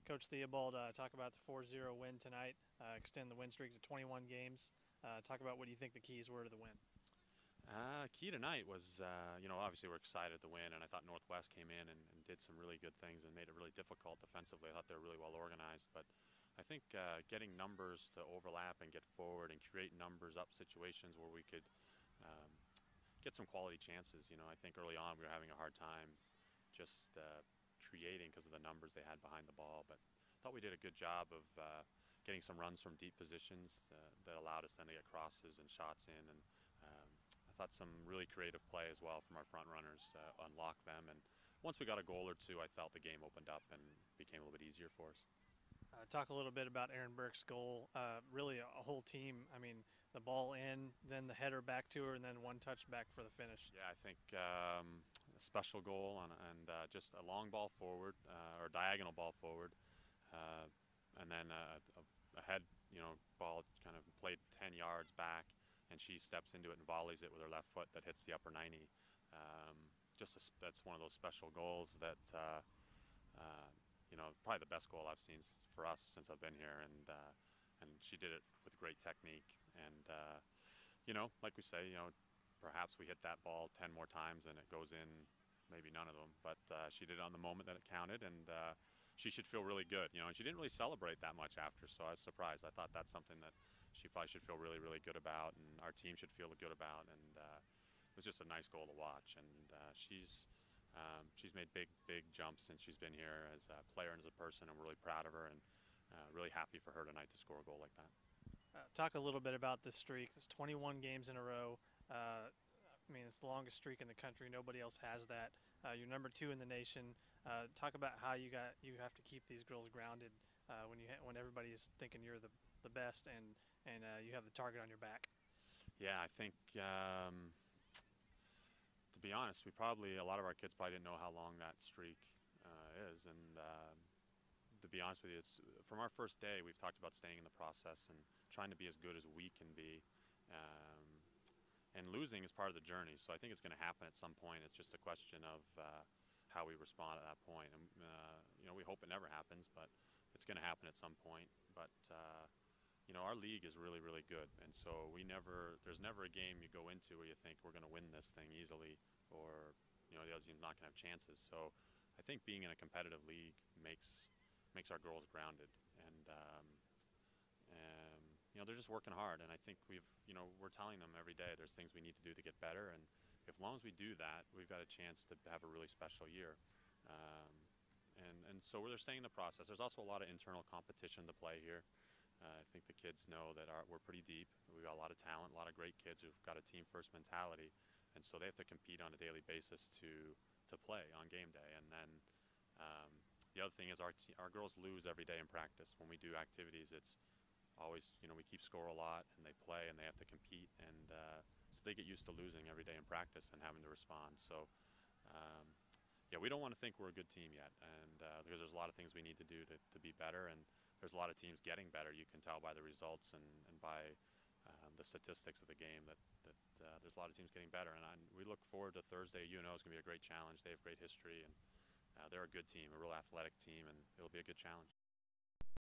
Coach Theobald, talk about the 4-0 win tonight, extend the win streak to 21 games. Talk about what do you think the keys were to the win? Key tonight was, obviously we're excited to win, and I thought Northwest came in and did some really good things and made it really difficult defensively. I thought they were really well organized, but I think getting numbers to overlap and get forward and create numbers up situations where we could um, get some quality chances. I think early on we were having a hard time just creating because of the numbers they had behind the ball, but I thought we did a good job of getting some runs from deep positions that allowed us then to get crosses and shots in, and I thought some really creative play as well from our front runners unlocked them, and once we got a goal or two, I felt the game opened up and became a little bit easier for us. Talk a little bit about Aaron Burke's goal. Really, a whole team. I mean, the ball in, then the header back to her, and then one touch back for the finish. Yeah, I think a special goal and just a long ball forward or diagonal ball forward, uh, and then a head, ball kind of played 10 yards back, and she steps into it and volleys it with her left foot that hits the upper 90. That's one of those special goals that uh, probably the best goal I've seen for us since I've been here, and she did it with great technique. And like we say, perhaps we hit that ball 10 more times and it goes in, maybe none of them. But she did it on the moment that it counted, and she should feel really good. And she didn't really celebrate that much after, so I was surprised. I thought that's something that she probably should feel really, really good about, and our team should feel good about. And it was just a nice goal to watch. And she's made big jumps since she's been here as a player and as a person. I'm really proud of her, and really happy for her tonight to score a goal like that. Talk a little bit about this streak. It's 21 games in a row. I mean, it's the longest streak in the country. Nobody else has that. You're number 2 in the nation. Talk about how you have to keep these girls grounded when everybody is thinking you're the best and you have the target on your back. Yeah, I think to be honest, a lot of our kids probably didn't know how long that streak is, and to be honest with you, it's from our first day we've talked about staying in the process and trying to be as good as we can be. And losing is part of the journey, so I think it's going to happen at some point. It's just a question of how we respond at that point. And we hope it never happens, but it's going to happen at some point. But our league is really, really good, and so there's never a game you go into where you think we're going to win this thing easily, or the other team's not going to have chances. So I think being in a competitive league makes our girls grounded, and they're just working hard. And I think we're telling them every day there's things we need to do to get better, and as long as we do that, we've got a chance to have a really special year. And so they're staying in the process. There's also a lot of internal competition to play here. I think the kids know that we're pretty deep. We've got a lot of talent, a lot of great kids who've got a team-first mentality, and so they have to compete on a daily basis to play on game day. And then the other thing is our girls lose every day in practice. When we do activities, it's always, we keep score a lot, and they play, and they have to compete, and so they get used to losing every day in practice and having to respond. So yeah, we don't want to think we're a good team yet, and because there's a lot of things we need to do to be better, and there's a lot of teams getting better. You can tell by the results and by the statistics of the game that there's a lot of teams getting better, and we look forward to Thursday. UNO is going to be a great challenge. They have great history, and they're a good team, a real athletic team, and it'll be a good challenge.